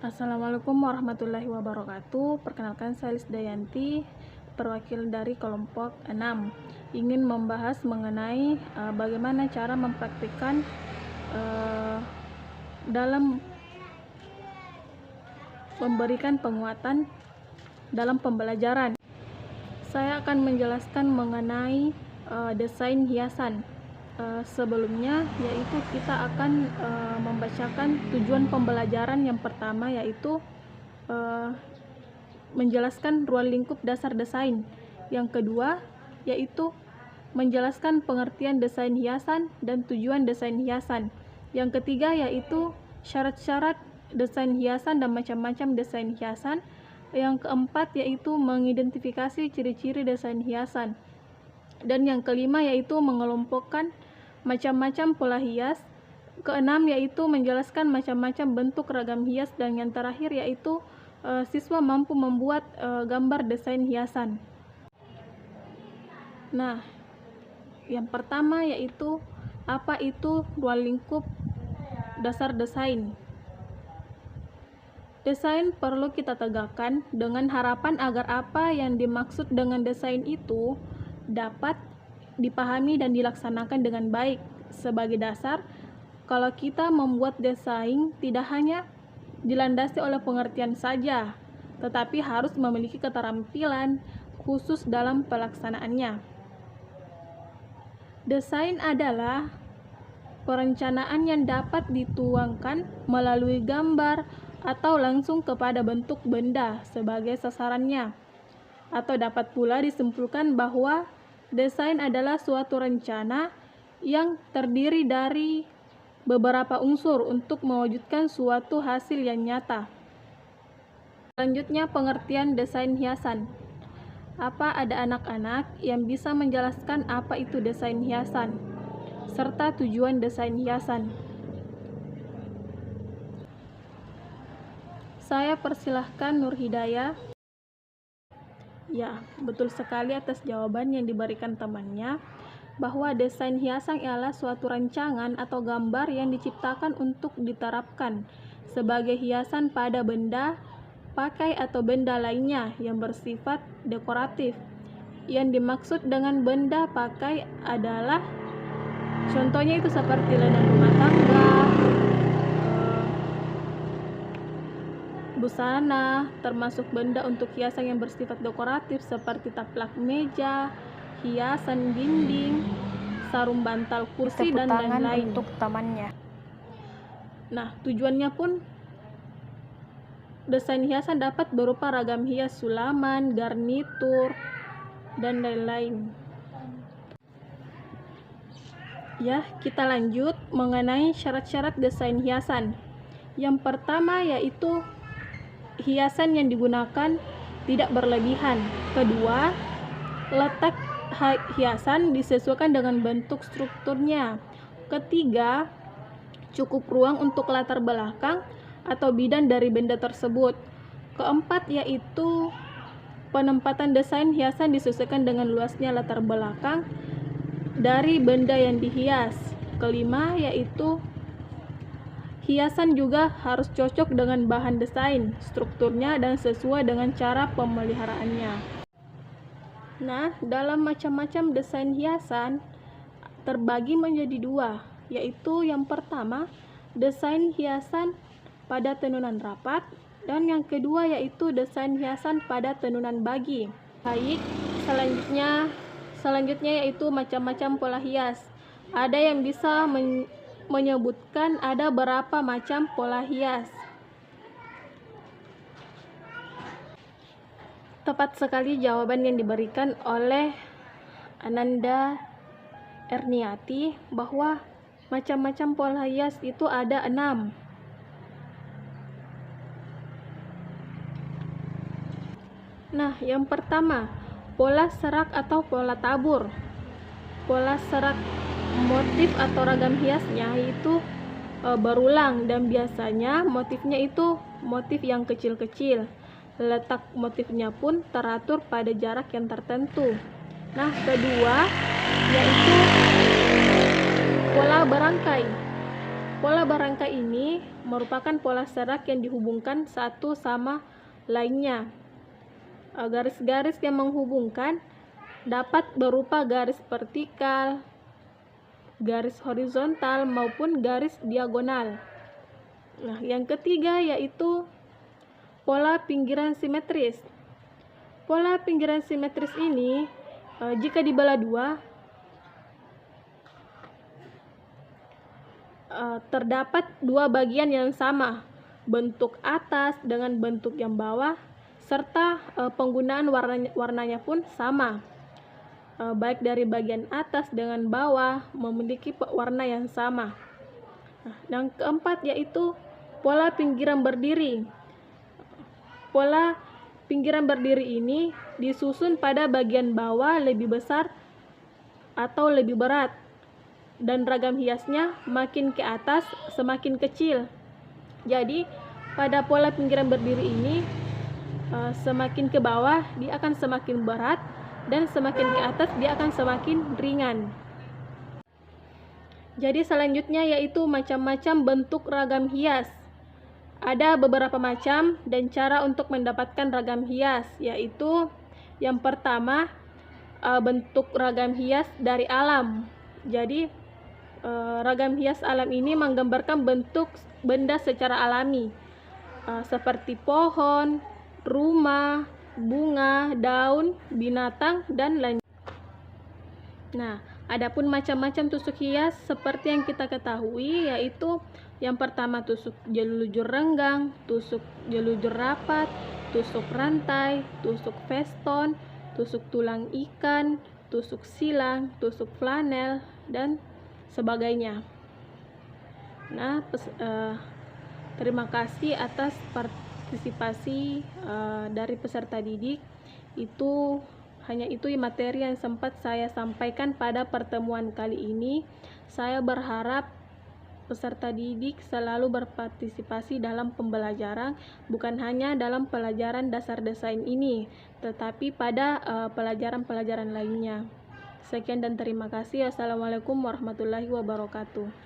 Assalamualaikum warahmatullahi wabarakatuh. Perkenalkan, saya Lisdayanti, perwakilan dari kelompok 6. Ingin membahas mengenai bagaimana cara mempraktikkan dalam memberikan penguatan dalam pembelajaran. Saya akan menjelaskan mengenai desain hiasan. Sebelumnya yaitu kita akan membacakan tujuan pembelajaran. Yang pertama yaitu menjelaskan ruang lingkup dasar desain. Yang kedua yaitu menjelaskan pengertian desain hiasan dan tujuan desain hiasan. Yang ketiga yaitu syarat-syarat desain hiasan dan macam-macam desain hiasan. Yang keempat yaitu mengidentifikasi ciri-ciri desain hiasan. Dan yang kelima yaitu mengelompokkan macam-macam pola hias. Keenam yaitu menjelaskan macam-macam bentuk ragam hias. Dan yang terakhir yaitu siswa mampu membuat gambar desain hiasan. Nah, yang pertama yaitu apa itu ruang lingkup dasar desain. Desain perlu kita tegakkan dengan harapan agar apa yang dimaksud dengan desain itu dapat dipahami dan dilaksanakan dengan baik. Sebagai dasar, kalau kita membuat desain tidak hanya dilandasi oleh pengertian saja, tetapi harus memiliki keterampilan khusus dalam pelaksanaannya. Desain adalah perencanaan yang dapat dituangkan melalui gambar atau langsung kepada bentuk benda sebagai sasarannya. Atau dapat pula disimpulkan bahwa desain adalah suatu rencana yang terdiri dari beberapa unsur untuk mewujudkan suatu hasil yang nyata. Selanjutnya, pengertian desain hiasan. Apa ada anak-anak yang bisa menjelaskan apa itu desain hiasan, serta tujuan desain hiasan? Saya persilahkan Nur Hidayah. Ya, betul sekali atas jawaban yang diberikan temannya, bahwa desain hiasan ialah suatu rancangan atau gambar yang diciptakan untuk diterapkan sebagai hiasan pada benda, pakai atau benda lainnya yang bersifat dekoratif. Yang dimaksud dengan benda pakai adalah contohnya itu seperti ledeng rumah tangga, busana, termasuk benda untuk hiasan yang bersifat dekoratif seperti taplak meja, hiasan dinding, sarung bantal kursi, dan lain-lain. Untuk temannya. Nah, tujuannya pun desain hiasan dapat berupa ragam hias sulaman, garnitur, dan lain-lain. Ya, kita lanjut mengenai syarat-syarat desain hiasan. Yang pertama yaitu hiasan yang digunakan tidak berlebihan. Kedua, letak hiasan disesuaikan dengan bentuk strukturnya. Ketiga, cukup ruang untuk latar belakang atau bidang dari benda tersebut. Keempat yaitu penempatan desain hiasan disesuaikan dengan luasnya latar belakang dari benda yang dihias. Kelima yaitu hiasan juga harus cocok dengan bahan desain, strukturnya, dan sesuai dengan cara pemeliharaannya. Nah, dalam macam-macam desain hiasan terbagi menjadi dua, yaitu yang pertama, desain hiasan pada tenunan rapat, dan yang kedua yaitu desain hiasan pada tenunan bagi. Baik, selanjutnya yaitu macam-macam pola hias. Ada yang bisa menyebutkan ada berapa macam pola hias. Tepat sekali jawaban yang diberikan oleh Ananda Erniati bahwa macam-macam pola hias itu ada 6. Nah, yang pertama, pola serak atau pola tabur. Pola serak motif atau ragam hiasnya itu berulang dan biasanya motifnya itu motif yang kecil-kecil. Letak motifnya pun teratur pada jarak yang tertentu. Nah, kedua yaitu pola berangkai. Pola berangkai ini merupakan pola serak yang dihubungkan satu sama lainnya. Garis-garis yang menghubungkan dapat berupa garis vertikal, garis horizontal, maupun garis diagonal. Nah, yang ketiga yaitu pola pinggiran simetris. Pola pinggiran simetris ini jika dibelah dua, terdapat dua bagian yang sama, bentuk atas dengan bentuk yang bawah, serta penggunaan warnanya pun sama. Baik dari bagian atas dengan bawah memiliki warna yang sama. Yang keempat yaitu pola pinggiran berdiri. Pola pinggiran berdiri ini disusun pada bagian bawah lebih besar atau lebih berat, dan ragam hiasnya makin ke atas semakin kecil. Jadi pada pola pinggiran berdiri ini semakin ke bawah dia akan semakin berat, dan semakin ke atas dia akan semakin ringan. Jadi selanjutnya yaitu macam-macam bentuk ragam hias. Ada beberapa macam dan cara untuk mendapatkan ragam hias, yaitu yang pertama bentuk ragam hias dari alam. Jadi ragam hias alam ini menggambarkan bentuk benda secara alami, seperti pohon, rumah, bunga, daun, binatang, dan lain. Nah, adapun macam-macam tusuk hias seperti yang kita ketahui, yaitu yang pertama tusuk jelujur renggang, tusuk jelujur rapat, tusuk rantai, tusuk veston, tusuk tulang ikan, tusuk silang, tusuk flanel, dan sebagainya. Nah, terima kasih atas partisipasi dari peserta didik. Hanya itu materi yang sempat saya sampaikan pada pertemuan kali ini. Saya berharap peserta didik selalu berpartisipasi dalam pembelajaran, bukan hanya dalam pelajaran dasar desain ini, tetapi pada pelajaran-pelajaran lainnya. Sekian dan terima kasih. Assalamualaikum warahmatullahi wabarakatuh.